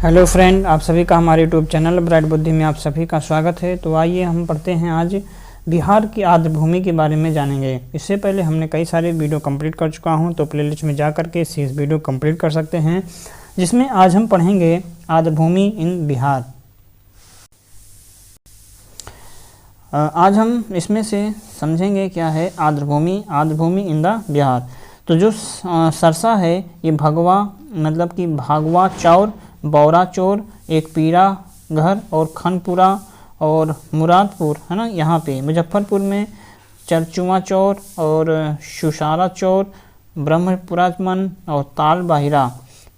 Hello friend, आप सभी का हमारे यूट्यूब चैनल ब्राइट बुद्धि में आप सभी का स्वागत है। तो आइए हम पढ़ते हैं। आज बिहार की आर्द्र भूमि के बारे में जानेंगे। इससे पहले हमने कई सारे वीडियो कंप्लीट कर चुका हूं, तो प्लेलिस्ट में जा करके इस वीडियो कंप्लीट कर सकते हैं, जिसमें आज हम पढ़ेंगे आर्द्र भूमि इन बिहार। आज हम इसमें से समझेंगे क्या है आर्द्र भूमि इन द बिहार। तो जो सरसा है ये भगवा मतलब कि भागवा चौर, बौरा चौर, एक पीरा घर और खनपुरा और मुरादपुर है ना। यहाँ पे मुजफ्फरपुर में चरचुआ चौर और सुशारा चौर, ब्रह्मपुराचमन और ताल बाहिरा।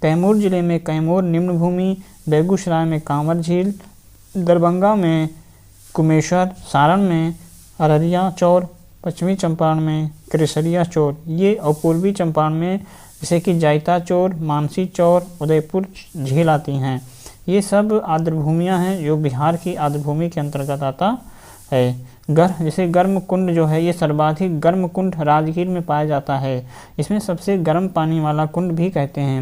कैमूर जिले में कैमूर निम्न भूमि, बेगूसराय में कांवर झील, दरभंगा में कुमेश्वर, सारण में अररिया चौर, पश्चिमी चंपारण में केसरिया चौर ये, और पूर्वी चंपारण में जैसे कि जायता चौर, मानसी चौर, उदयपुर झील आती हैं। ये सब आर्द्र भूमियाँ हैं जो बिहार की आर्द्र भूमि के अंतर्गत आता है। जैसे गर्म कुंड जो है ये सर्वाधिक गर्म कुंड राजगीर में पाया जाता है। इसमें सबसे गर्म पानी वाला कुंड भी कहते हैं।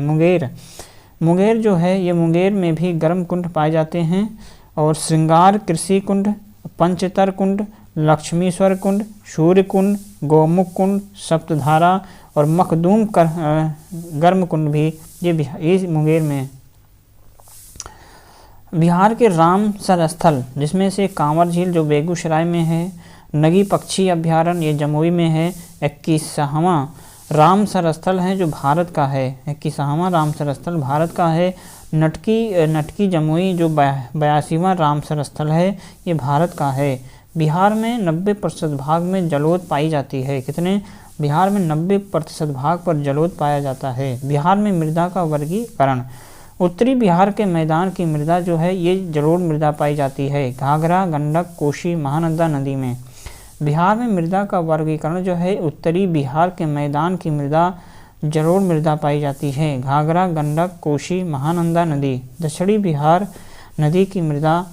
मुंगेर जो है ये मुंगेर में भी गर्म कुंड पाए जाते हैं। और श्रृंगार कृषि कुंड, पंचतर कुंड, लक्ष्मीश्वर कुंड, सूर्य कुंड, गौमुख कुंड, सप्तधारा और मखदूम गर्म कुंड भी ये मुंगेर में। बिहार के रामसर स्थल जिसमें से कांवर झील जो बेगूसराय में है, नगी पक्षी अभ्यारण्य ये जमुई में है, 21वां रामसर स्थल है जो भारत का है। 21वां रामसर स्थल भारत का है। नटकी जमुई जो 82वां रामसर स्थल है ये भारत का है। बिहार में 90% भाग में जलोढ़ पाई जाती है। कितने? बिहार में 90% भाग पर जलोढ़ पाया जाता है। बिहार में मृदा का वर्गीकरण, उत्तरी बिहार के मैदान की मृदा जो है ये जलोढ़ मृदा पाई जाती है। घाघरा, गंडक, कोसी, महानंदा नदी में। बिहार में मृदा का वर्गीकरण जो है उत्तरी बिहार के मैदान की मृदा जलोढ़ मृदा पाई जाती है। घाघरा, गंडक, कोसी, महानंदा नदी। दक्षिणी बिहार नदी की मृदा,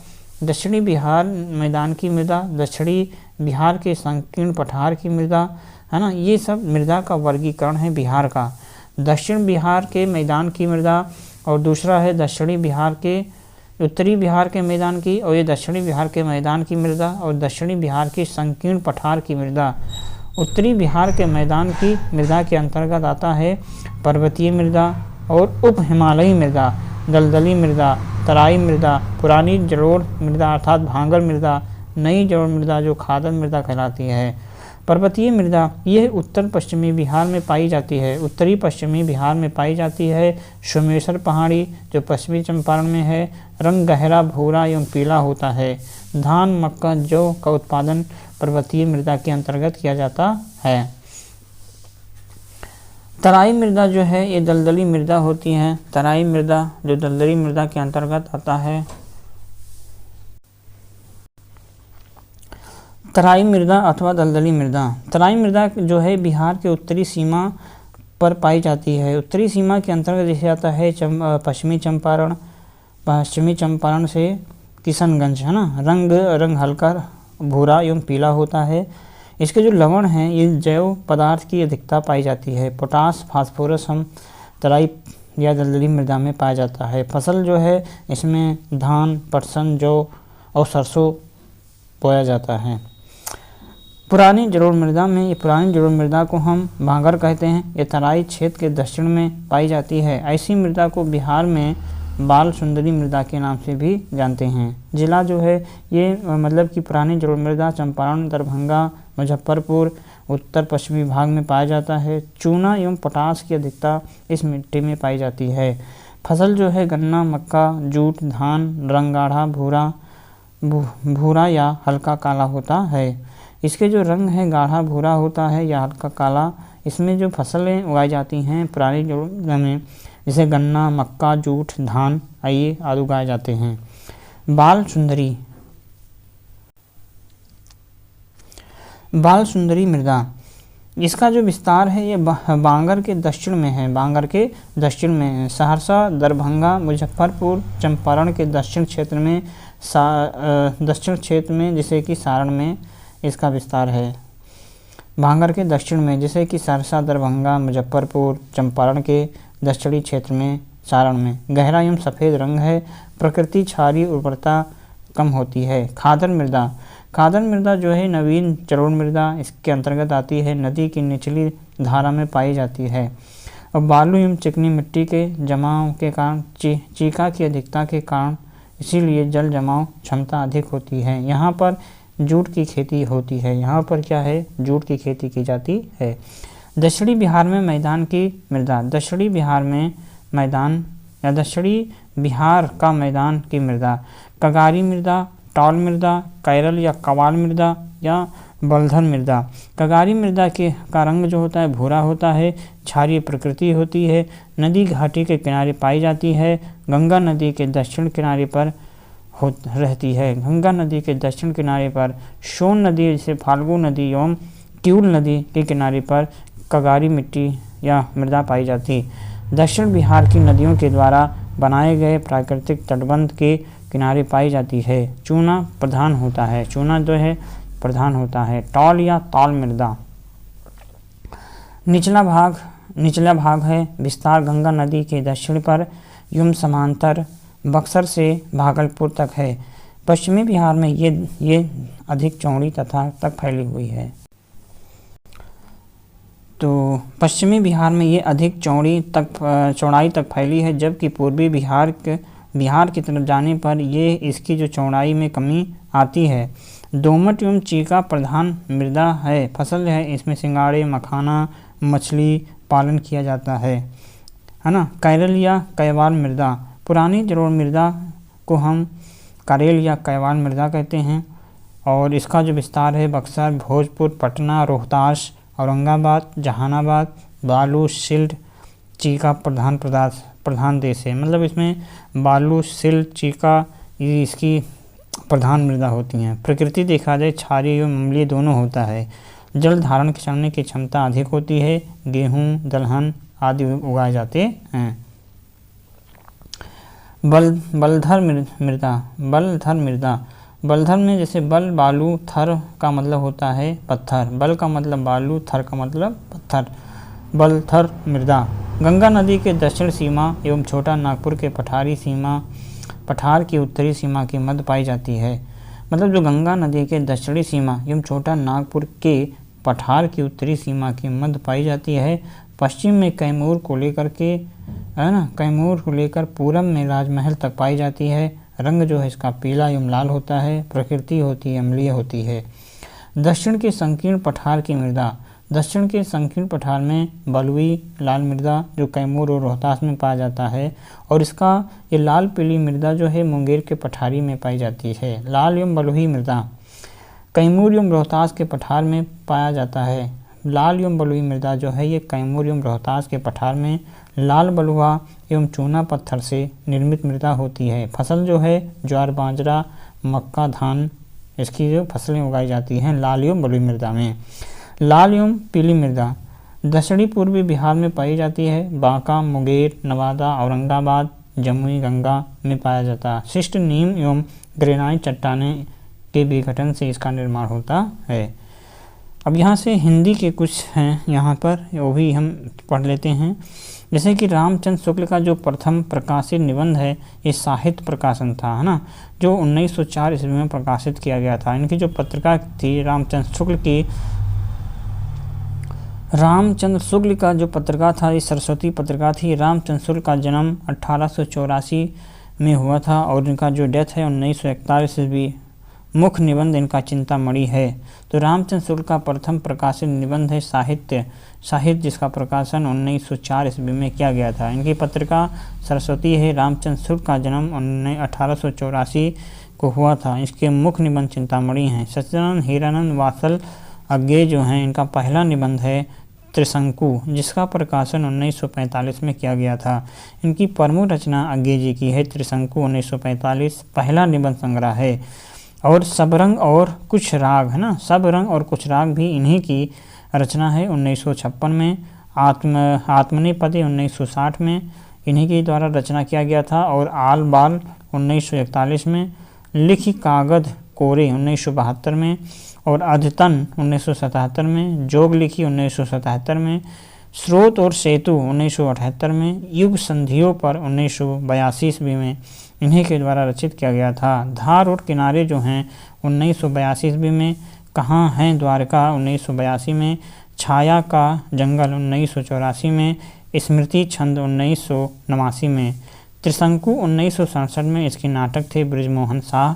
दक्षिणी बिहार मैदान की मृदा, दक्षिणी बिहार के संकीर्ण पठार की मृदा है ना। ये सब मृदा का वर्गीकरण है बिहार का। दक्षिण बिहार के मैदान की मृदा और दूसरा है दक्षिणी बिहार के उत्तरी बिहार के मैदान की, और ये दक्षिणी बिहार के मैदान की मृदा और दक्षिणी बिहार की संकीर्ण पठार की मृदा। उत्तरी बिहार के मैदान की मृदा के अंतर्गत आता है पर्वतीय मृदा और उप हिमालयी मृदा, दलदली मृदा, तराई मृदा, पुरानी जलोढ़ मृदा अर्थात भांगर मृदा, नई जलोढ़ मृदा जो खादर मृदा कहलाती है। पर्वतीय मृदा यह उत्तर पश्चिमी बिहार में पाई जाती है। उत्तरी पश्चिमी बिहार में पाई जाती है सोमेश्वर पहाड़ी जो पश्चिमी चंपारण में है। रंग गहरा भूरा एवं पीला होता है। धान, मक्का, जौ का उत्पादन पर्वतीय मृदा के अंतर्गत किया जाता है। तराई मृदा जो है ये दलदली मृदा होती है। तराई मृदा जो दलदली मृदा के अंतर्गत आता है। तराई मृदा अथवा दलदली मृदा। तराई मृदा जो है बिहार के उत्तरी सीमा पर पाई जाती है। उत्तरी सीमा के अंतर्गत जैसे आता है पश्चिमी चंपारण से किशनगंज है ना। रंग हल्का भूरा एवं पीला होता है। इसके जो लवण हैं ये जैव पदार्थ की अधिकता पाई जाती है। पोटास, फास्फोरस हम तराई या दलदली मृदा में पाया जाता है। फसल जो है इसमें धान, पटसन, जौ और सरसों बोया जाता है। पुरानी जलोढ़ मृदा में, ये पुरानी जलोढ़ मृदा को हम भांगर कहते हैं। ये तराई क्षेत्र के दक्षिण में पाई जाती है। ऐसी मृदा को बिहार में बाल सुंदरी मृदा के नाम से भी जानते हैं। जिला जो है ये मतलब कि पुरानी जलोढ़ मृदा चंपारण, दरभंगा, मुजफ्फरपुर उत्तर पश्चिमी भाग में पाया जाता है। चूना एवं पोटास की अधिकता इस मिट्टी में पाई जाती है। फसल जो है गन्ना, मक्का, जूट, धान। रंग गाढ़ा भूरा या हल्का काला होता है। इसके जो रंग है गाढ़ा भूरा होता है या हल्का काला। इसमें जो फसलें उगाई जाती हैं पुरानी जलोढ़ में जैसे गन्ना, मक्का, जूट, धान आदि उगाए जाते हैं। बाल सुंदरी मृदा, इसका जो विस्तार है ये बांगर के दक्षिण में है। सहरसा, दरभंगा, मुजफ्फरपुर, चंपारण के दक्षिण क्षेत्र में जैसे कि सारण में इसका विस्तार है। बांगर के दक्षिण में जैसे कि सहरसा, दरभंगा, मुजफ्फरपुर, चंपारण के दक्षिणी क्षेत्र में चारण में। गहरा एवं सफ़ेद रंग है। प्रकृति क्षारीय उर्वरता कम होती है। खादर मृदा, खादर मृदा जो है नवीन जलोढ़ मृदा इसके अंतर्गत आती है। नदी की निचली धारा में पाई जाती है। और बालू एवं चिकनी मिट्टी के जमाव के कारण चीका की अधिकता के कारण इसीलिए जल जमाव क्षमता अधिक होती है। यहाँ पर जूट की खेती होती है। यहाँ पर क्या है, जूट की खेती की जाती है। दक्षिणी बिहार में मैदान की मृदा, दक्षिणी बिहार में मैदान या दक्षिणी बिहार का मैदान की मृदा कगारी मृदा, टॉल मृदा, कैरल या कवाल मृदा या बलधर मृदा। कगारी मृदा का रंग जो होता है भूरा होता है। क्षारीय प्रकृति होती है। नदी घाटी के किनारे पाई जाती है। गंगा नदी के दक्षिण किनारे पर रहती है। गंगा नदी के दक्षिण किनारे पर सोन नदी जैसे फाल्गु नदी एवं क्यूल नदी के किनारे पर कगारी मिट्टी या मृदा पाई जाती। दक्षिण बिहार की नदियों के द्वारा बनाए गए प्राकृतिक तटबंध के किनारे पाई जाती है। चूना प्रधान होता है, चूना जो है प्रधान होता है। टॉल या तौल मृदा, निचला भाग है विस्तार गंगा नदी के दक्षिण पर एवं समांतर बक्सर से भागलपुर तक है। पश्चिमी बिहार में ये अधिक चौड़ी तथा तक फैली हुई है। तो पश्चिमी बिहार में ये अधिक चौड़ाई तक फैली है, जबकि पूर्वी बिहार की तरफ जाने पर ये इसकी जो चौड़ाई में कमी आती है। दोमट एवं चीका प्रधान मृदा है। फसल है इसमें सिंगाड़े, मखाना, मछली पालन किया जाता है ना। कैरल या कैवाल मृदा, पुरानी जलोढ़ मृदा को हम करेल या कैवाल मृदा कहते हैं। और इसका जो विस्तार है बक्सर, भोजपुर, पटना, रोहतास, औरंगाबाद, जहानाबाद, बालू, सिल्ट, चीका प्रधान देश है। मतलब इसमें बालू, सिल्ट, चीका ये इसकी प्रधान मृदा होती हैं। प्रकृति देखा जाए क्षारीय एवं अम्लीय दोनों होता है। जल धारण करने की क्षमता अधिक होती है। गेहूँ, दलहन आदि उगाए जाते हैं। बलधर मृदा, बलधर में जैसे बल बालू, थर का मतलब होता है पत्थर। बल का मतलब बालू, थर का मतलब पत्थर। बलधर मृदा गंगा नदी के दक्षिण सीमा एवं छोटा नागपुर के पठार की उत्तरी सीमा के मध्य पाई जाती है। मतलब जो गंगा नदी के दक्षिणी सीमा एवं छोटा नागपुर के पठार की उत्तरी सीमा के मध्य पाई जाती है। पश्चिम में कैमूर को लेकर पूरब में राजमहल तक पाई जाती है। रंग जो है इसका पीला एवं लाल होता है। प्रकृति होती है अम्लीय होती है। दक्षिण के संकीर्ण पठार की मृदा, दक्षिण के संकीर्ण पठार में बलुई लाल मृदा जो कैमूर और रोहतास में पाया जाता है। और इसका ये लाल पीली मृदा जो है मुंगेर के पठारी में पाई जाती है। लाल एवं बलुई मृदा कैमूर एवं रोहतास के पठार में पाया जाता है। लाल एवं बलुई मृदा जो है ये कैमूर एवं रोहतास के पठार में लाल बलुआ एवं चूना पत्थर से निर्मित मृदा होती है। फसल जो है ज्वार, बाजरा, मक्का, धान इसकी जो फसलें उगाई जाती हैं लाल एवं बलुई मृदा में। लाल एवं पीली मृदा दक्षिणी पूर्वी बिहार में पाई जाती है। बांका, मुंगेर, नवादा, औरंगाबाद, जमुई, गंगा में पाया जाता है। शिष्ट नीम एवं ग्रेनाइट चट्टाने के विघटन से इसका निर्माण होता है। अब यहाँ से हिंदी के कुछ हैं यहाँ पर, वो भी हम पढ़ लेते हैं। जैसे कि रामचंद्र शुक्ल का जो प्रथम प्रकाशित निबंध है ये साहित्य प्रकाशन था, है ना, जो 1904 ईस्वी में प्रकाशित किया गया था। इनकी जो पत्रिका थी रामचंद्र शुक्ल का जो पत्रिका था ये सरस्वती पत्रिका थी। रामचंद्र शुक्ल का जन्म 1884 में हुआ था और इनका जो डेथ है 1941 ईस्वी। मुख्य निबंध इनका चिंतामणि है। तो रामचंद्र शुक्ल का प्रथम प्रकाशित निबंध है साहित्य, जिसका प्रकाशन 1904 ईस्वी में किया गया था। इनकी पत्रिका सरस्वती है। रामचंद्र शुक्ल का जन्म 1884 को हुआ था। इसके मुख्य निबंध चिंतामणि हैं। सच्चिदानंद हीरानंद वात्सल अज्ञे जो हैं इनका पहला निबंध है त्रिशंकु, जिसका प्रकाशन 1945 में किया गया था। इनकी प्रमुख रचना अज्ञे जी की है। त्रिशंकु 1945 पहला निबंध संग्रह है। और सब रंग और कुछ राग, है ना, सब रंग और कुछ राग भी इन्हीं की रचना है। 1956 में आत्मनेपदे 1960 में इन्हीं के द्वारा रचना किया गया था। और आल बाल 1941 में, लिखी कागद कोरे 1972 में, और अद्यतन 1977 में, जोग लिखी 1977 में, स्रोत और सेतु 1978 में, युग संधियों पर 1982 ईस्वी में इन्हीं के द्वारा रचित किया गया था। धार और किनारे जो हैं 1982 ईस्वी में, कहाँ हैं द्वारका 1982 में, छाया का जंगल 1984 में, स्मृति छंद 1989 में, त्रिशंकु 1967 में इसके नाटक थे ब्रिजमोहन शाह,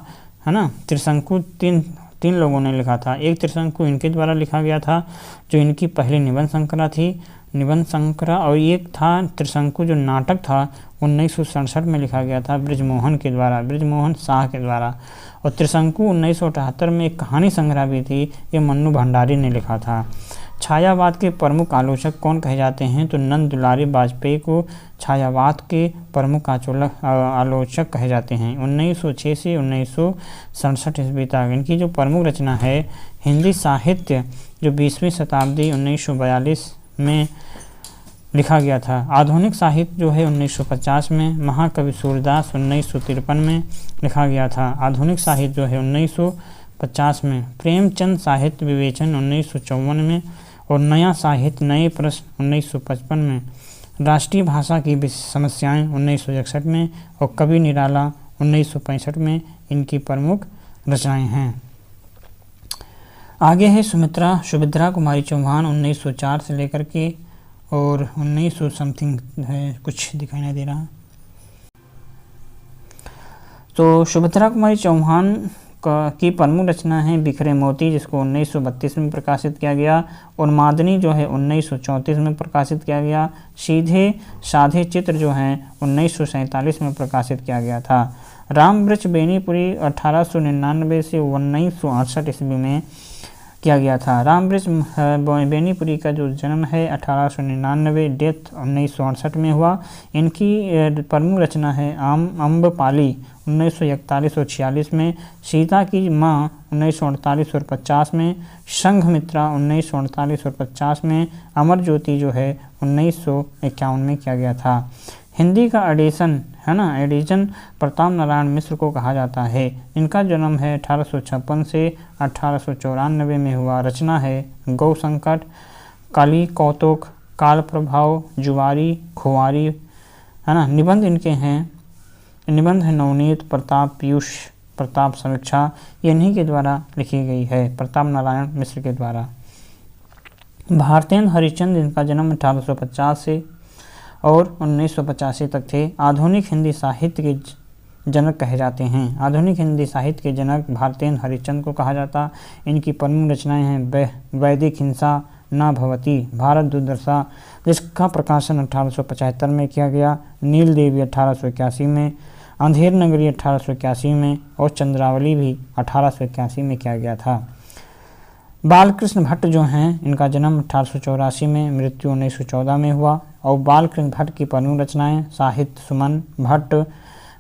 है ना। त्रिशंकु तीन लोगों ने लिखा था। एक त्रिशंकु इनके द्वारा लिखा गया था जो इनकी पहली निबंध संकरा, और एक था त्रिशंकु जो नाटक था 1967 में लिखा गया था ब्रिजमोहन शाह के द्वारा। और त्रिशंकु 1978 में एक कहानी संग्रह भी थी, ये मन्नू भंडारी ने लिखा था। छायावाद के प्रमुख आलोचक कौन कहे जाते हैं? तो नंद दुलारी वाजपेयी को छायावाद के प्रमुख आलोचक कहे जाते हैं। 1906 से 1967 ईस्वी तक इनकी जो प्रमुख रचना है, हिंदी साहित्य जो 20वीं शताब्दी 1942 में लिखा गया था। आधुनिक साहित्य जो है 1950 में, महाकवि सूरदास 1953 में लिखा गया था। आधुनिक साहित्य जो है 1950 में, प्रेमचंद साहित्य विवेचन 1954 में, और नया साहित्य नए प्रश्न 1955 में, राष्ट्रीय भाषा की समस्याएं 1961 में, और कवि निराला 1965 में इनकी प्रमुख रचनाएं हैं। आगे है सुभद्रा कुमारी चौहान 1904 से लेकर के और 1900 समथिंग है, कुछ दिखाई नहीं दे रहा। तो सुभद्रा कुमारी चौहान की प्रमुख रचना है बिखरे मोती, जिसको 1932 में प्रकाशित किया गया, और मादनी जो है 1934 में प्रकाशित किया गया। सीधे साधे चित्र जो हैं 1947 में प्रकाशित किया गया था। रामवृक्ष बेनीपुरी 1899 से 1968 ईस्वी में किया गया था। रामवृक्ष बेनीपुरी का जो जन्म है 1899, डेथ 1968 में हुआ। इनकी प्रमुख रचना है अम्बपाली 1941 और 46 में, सीता की माँ 1948 और 50 में, संघमित्रा 1948 और 50 में, अमर ज्योति जो है 1951 में किया गया था। हिंदी का एडिशन है ना, एडिशन प्रताप नारायण मिश्र को कहा जाता है। इनका जन्म है 1856 से 1894 में हुआ। रचना है गौ संकट, काली कौतुक, काल प्रभाव, जुआरी, खुआरी, है ना। निबंध इनके हैं, निबंध है नवनीत, प्रताप, पीयूष, प्रताप समीक्षा, ये इन्हीं के द्वारा लिखी गई है, प्रताप नारायण मिश्र के द्वारा। भारतेंद्र हरिश्चंद्र, इनका जन्म 1850 से और 1985 तक थे। आधुनिक हिंदी साहित्य के जनक कहे जाते हैं। आधुनिक हिंदी साहित्य के जनक भारतेंद्र हरिश्चंद्र को कहा जाता। इनकी प्रमुख रचनाएं हैं वैदिक हिंसा, न भवती, भारत दुर्दशा, जिसका प्रकाशन 1875 में किया गया, नील देवी 1881 में, अंधेर नगरी 1881 में, और चंद्रावली भी 1881 में किया गया था। बालकृष्ण भट्ट जो हैं, इनका जन्म 1884 में, मृत्यु 1914 में हुआ। और बालकृष्ण भट्ट की प्रमुख रचनाएं साहित्य सुमन, भट्ट,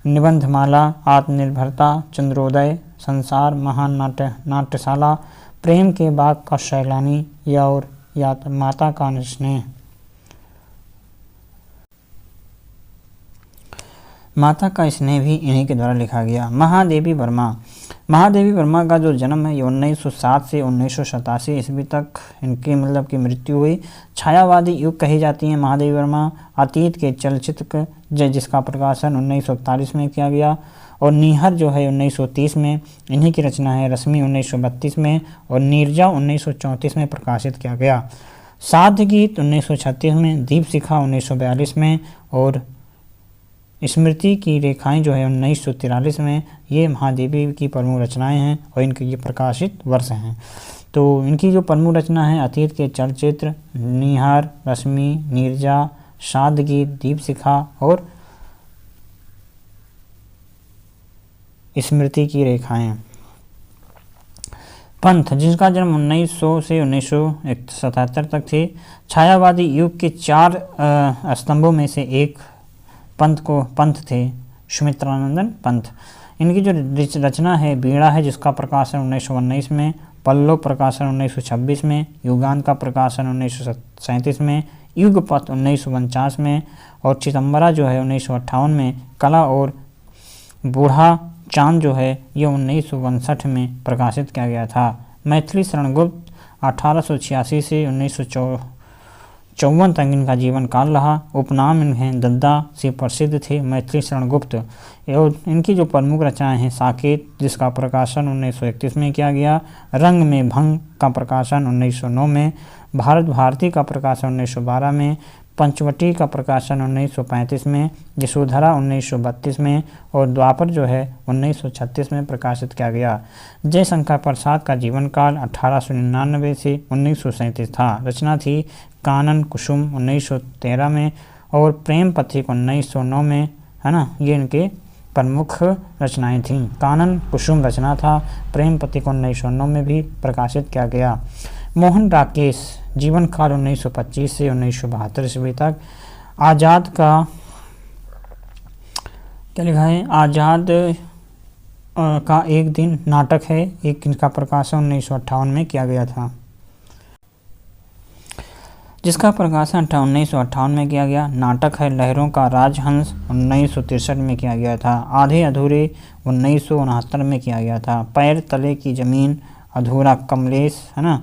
निबंधमाला, आत्मनिर्भरता, चंद्रोदय, संसार, महान नाट्यशाला, प्रेम के बाग का सैलानी, या माता का स्नेह। माता का स्नेह भी इन्हीं के द्वारा लिखा गया। महादेवी वर्मा का जो जन्म है ये 1907 से 1987 ईस्वी तक इनकी मतलब की मृत्यु हुई। छायावादी युग कही जाती हैं महादेवी वर्मा। अतीत के चलचित्र जिसका प्रकाशन 1941 में किया गया, और नीहर जो है 1930 में इन्हीं की रचना है। रश्मि 1932 में और नीरजा 1934 में प्रकाशित किया गया। साध्य गीत 1936 में, दीप शिखा 1942 में, और स्मृति की रेखाएं जो है 1943 में। ये महादेवी की प्रमुख रचनाएं हैं और इनके ये प्रकाशित वर्ष हैं। तो इनकी जो प्रमुख रचना है अतीत के चलचित्र नीहार, रश्मि, नीरजा, साध्य गीत, दीप शिखा और स्मृति की रेखाएं। पंथ, जिसका जन्म 1900 से 1977 तक थे। छायावादी युग के 4 स्तंभों में से एक पंथ थे, सुमित्रानंदन पंथ। इनकी जो रचना है बीड़ा है, जिसका प्रकाशन 1919 में, पल्लव प्रकाशन 1926 में, युगांत का प्रकाशन 1937 में, युगपथ 1949 में, और चिदंबरा जो है 1958 में, कला और बूढ़ा चांद जो है ये 1959 में प्रकाशित किया गया था। मैथिली शरण गुप्त 1886 से 54 तक इनका जीवन काल रहा। उपनाम इन्हें दद्दा से प्रसिद्ध थे। मैथिली शरण गुप्त। और इनकी जो प्रमुख रचनाएं हैं, साकेत जिसका प्रकाशन 1931 में किया गया, रंग में भंग का प्रकाशन 1909 में, भारत भारती का प्रकाशन 1912 में, पंचवटी का प्रकाशन 1935 में, यशोधरा 1932 में और द्वापर जो है 1936 में प्रकाशित किया गया। जयशंकर प्रसाद का जीवन काल 1899 से 1937 था। रचना थी कानन कुसुम 1913 में और प्रेम पथिक 1909 में, है ना। ये इनके प्रमुख रचनाएं थीं। कानन कुसुम रचना था, प्रेम पथिक 1909 में भी प्रकाशित किया गया। मोहन राकेश जीवन काल 1925 से 1972 ईस्वी तक। आज़ाद का क्या लिखा है, आज़ाद का एक दिन नाटक है, एक इनका प्रकाशन 1958 में किया गया था, जिसका प्रकाशन 1958 में किया गया। नाटक है लहरों का राजहंस 1963 में किया गया था। आधे अधूरे 1969 में किया गया था। पैर तले की ज़मीन अधूरा कमलेश, है ना।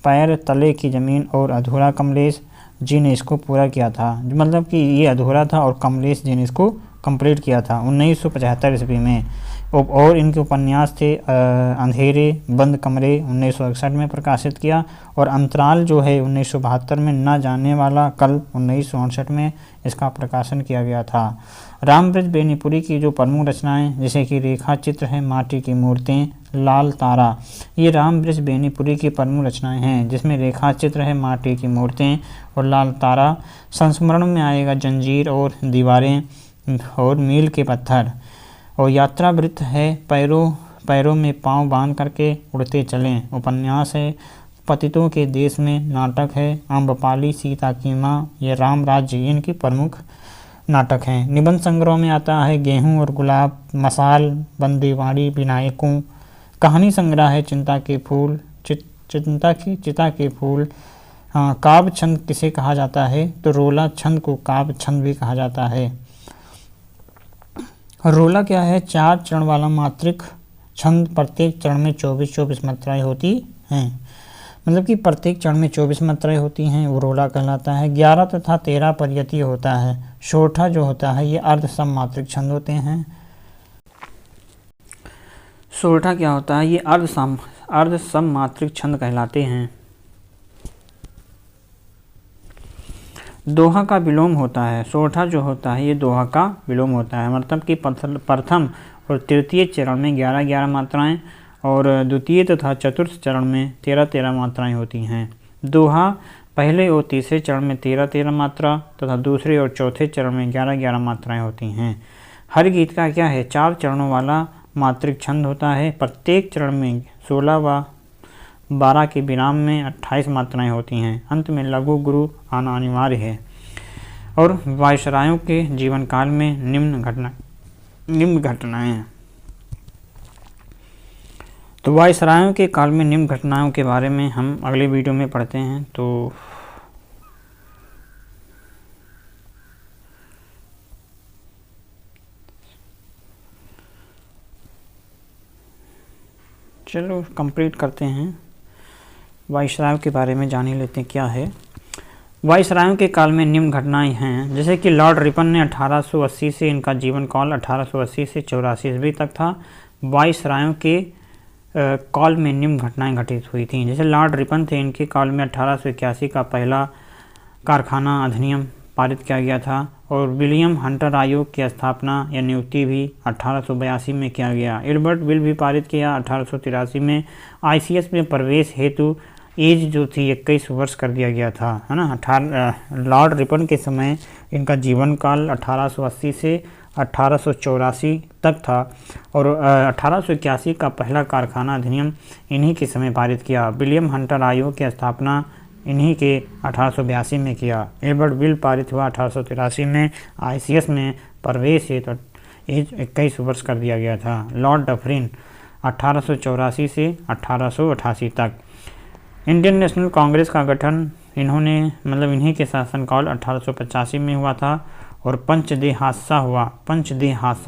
पैर तले की ज़मीन और अधूरा कमलेश जी ने इसको पूरा किया था, मतलब कि ये अधूरा था और कमलेश जी ने इसको कंप्लीट किया था 1975 ईस्वी में। और इनके उपन्यास थे अंधेरे बंद कमरे 1961 में प्रकाशित किया, और अंतराल जो है 1972 में, न जाने वाला कल 1969 में इसका प्रकाशन किया गया था। रामब्रज बेनीपुरी की जो प्रमुख रचनाएं, जैसे कि रेखा चित्र है, माटी की मूर्तें, लाल तारा, ये रामब्रज बेनीपुरी की प्रमुख रचनाएं हैं, जिसमें रेखा चित्र है, माटी की मूर्तें और लाल तारा। संस्मरण में आएगा जंजीर और दीवारें और मील के पत्थर। और यात्रा वृत्त है, पैरों में पांव बांध करके उड़ते चलें। उपन्यास है पतितों के देश में। नाटक है आम्रपाली सीता की माँ, ये राम राज्य, ये इनकी प्रमुख नाटक हैं। निबंध संग्रह में आता है गेहूं और गुलाब, मसाल, बंदीवाड़ी, विनायकों। कहानी संग्रह है चिंता के फूल, चिता के फूल। हाँ, काव्य छंद किसे कहा जाता है, तो रोला छंद को काव्य छंद भी कहा जाता है। रोला क्या है, 4 चरण वाला मात्रिक छंद, प्रत्येक चरण में 24 मात्राएं होती हैं, मतलब कि प्रत्येक चरण में 24 मात्राएं होती हैं, वो रोला कहलाता है। 11 तथा 13 पर्यतीय होता है। सोरठा जो होता है ये अर्ध सममात्रिक छंद होते हैं। सोरठा क्या होता है, ये अर्ध सममात्रिक छंद कहलाते हैं। दोहा का विलोम होता है। सोरठा जो होता है ये दोहा का विलोम होता है, मतलब कि प्रथम और तृतीय चरण में 11 मात्राएं और द्वितीय तथा चतुर्थ चरण में 13 मात्राएं होती हैं। दोहा पहले और तीसरे चरण में 13 मात्रा तथा दूसरे और चौथे चरण में 11 मात्राएं होती हैं। हर गीत का क्या है, 4 चरणों वाला मात्रिक छंद होता है। प्रत्येक चरण में 16 व 12 के विराम में 28 मात्राएं होती हैं। अंत में लघु गुरु आना अनिवार्य है। और वायसरायों के जीवन काल में निम्न घटनाएं हैं। तो वायसरायों के काल में निम्न घटनाओं के बारे में हम अगले वीडियो में पढ़ते हैं। तो चलो कंप्लीट करते हैं। वायसरायों के बारे में जान ही लेते हैं क्या है। वायसरायों के काल में निम्न घटनाएं हैं, जैसे कि लॉर्ड रिपन ने 1880 से, इनका जीवन काल 1880 से 84 ईस्वी तक था। वायसरायों के काल में निम्न घटनाएं घटित हुई थीं। जैसे लॉर्ड रिपन थे, इनके काल में 1881 का पहला कारखाना अधिनियम पारित किया गया था, और विलियम हंटर आयोग की स्थापना या नियुक्ति भी 1882 में किया गया। एल्बर्ट बिल भी पारित किया 1883 में। ICS में प्रवेश हेतु एज जो थी 21 वर्ष कर दिया गया था, है ना। लॉर्ड रिपन के समय इनका जीवन काल 1880 से 1884 तक था, और 1881 का पहला कारखाना अधिनियम इन्हीं के समय पारित किया। विलियम हंटर आयोग की स्थापना इन्हीं के 1882 में किया। एल्बर्ट बिल पारित हुआ 1883 में। ICS में प्रवेश हेतु एज 21 वर्ष कर दिया गया था। लॉर्ड डफरिन 1884 से 1888 तक। इंडियन नेशनल कांग्रेस का गठन इन्हीं के शासनकाल 1885 में हुआ था, और पंचदेह हादसा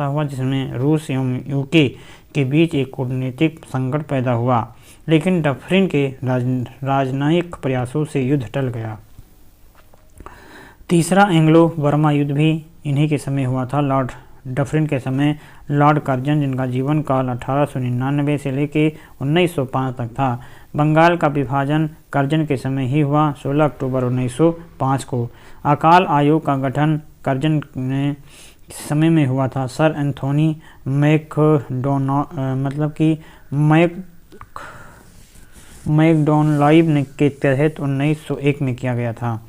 हुआ, जिसमें रूस एवं UK के बीच एक कूटनीतिक संकट पैदा हुआ, लेकिन डफरिन के राजनयिक प्रयासों से युद्ध टल गया। तीसरा एंग्लो बर्मा युद्ध भी इन्हीं के समय हुआ था, लॉर्ड डफरिन के समय। लॉर्ड कर्जन, जिनका जीवन काल 1899 से लेकर 1905 तक था। बंगाल का विभाजन कर्जन के समय ही हुआ, 16 अक्टूबर 1905 को। अकाल आयोग का गठन कर्जन ने समय में हुआ था। सर एंथोनी मैकडॉनलाइव के तहत 1901 में किया गया था।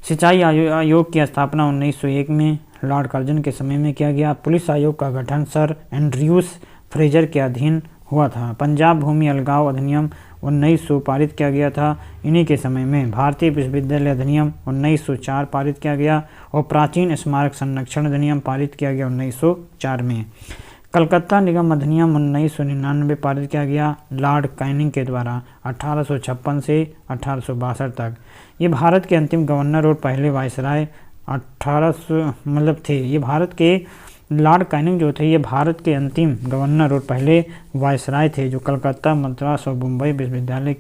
सिंचाई आयोग की स्थापना 1901 में लॉर्ड कर्जन के समय में किया गया। पुलिस आयोग का गठन सर एंड्रयूस फ्रेजर के अधीन हुआ था। पंजाब भूमि अलगाव अधिनियम 1900 पारित किया गया था, इन्हीं के समय में। भारतीय विश्वविद्यालय अधिनियम 1904 पारित किया गया और प्राचीन स्मारक संरक्षण अधिनियम पारित किया गया 1904 में। कलकत्ता निगम अधिनियम 1999 पारित किया गया लॉर्ड कैनिंग के द्वारा 1856 से 1862 तक। ये भारत के अंतिम गवर्नर और पहले वायसराय 1800 थे। ये भारत के लॉर्ड कैनिंग जो थे, ये भारत के अंतिम गवर्नर और पहले वायसराय थे, जो कलकत्ता, मद्रास और मुंबई विश्वविद्यालय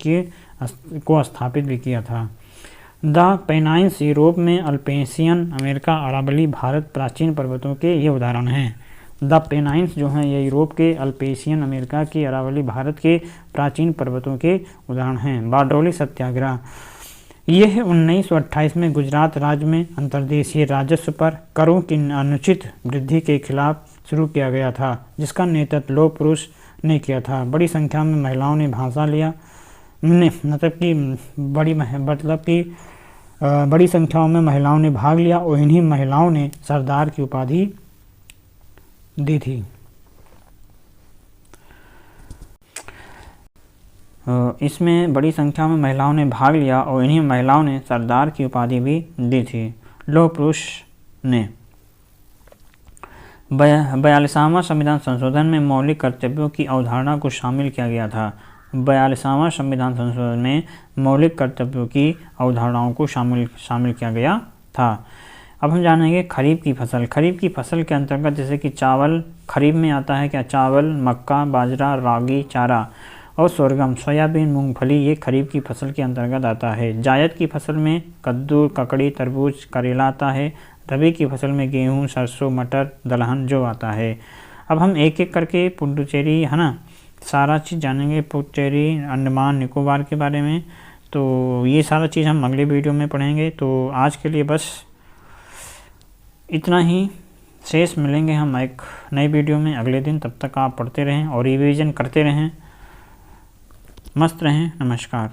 को स्थापित भी किया था। द पेनाइन्स यूरोप में, अल्पेशियन अमेरिका, अरावली भारत प्राचीन पर्वतों के ये उदाहरण हैं। द पेनाइन्स जो हैं ये यूरोप के, अल्पेशियन अमेरिका की, अरावली भारत के प्राचीन पर्वतों के उदाहरण हैं। बारडोली सत्याग्रह यह 1928 में गुजरात राज्य में अंतर्देशीय राजस्व पर करों की अनुचित वृद्धि के खिलाफ शुरू किया गया था, जिसका नेतृत्व लौह पुरुष ने किया था। बड़ी संख्या में महिलाओं ने भाषा लिया, बड़ी संख्या में महिलाओं ने भाग लिया और इन्हीं महिलाओं ने सरदार की उपाधि दी थी। इसमें बड़ी संख्या में महिलाओं ने भाग लिया और इन्हीं महिलाओं ने सरदार की उपाधि भी दी थी। लौह पुरुष ने 42वां संविधान संशोधन में मौलिक कर्तव्यों की अवधारणा को शामिल किया गया था। 42वां संविधान संशोधन में मौलिक कर्तव्यों की अवधारणाओं को शामिल किया गया था। अब हम जानेंगे खरीफ की फसल। खरीफ की फसल के अंतर्गत जैसे कि चावल खरीफ में आता है, क्या चावल, मक्का, बाजरा, रागी, चारा और सोरगम, सोयाबीन, मूंगफली, ये खरीफ की फसल के अंतर्गत आता है। जायद की फसल में कद्दू, ककड़ी, तरबूज, करेला आता है। रबी की फसल में गेहूं, सरसों, मटर, दलहन जो आता है। अब हम एक एक करके पुडुचेरी है ना सारा चीज़ जानेंगे, पुडुचेरी, अंडमान निकोबार के बारे में। तो ये सारा चीज़ हम अगले वीडियो में पढ़ेंगे। तो आज के लिए बस इतना ही, शेष मिलेंगे हम एक नई वीडियो में अगले दिन। तब तक आप पढ़ते रहें और रिवीजन करते रहें। मस्त रहें। नमस्कार।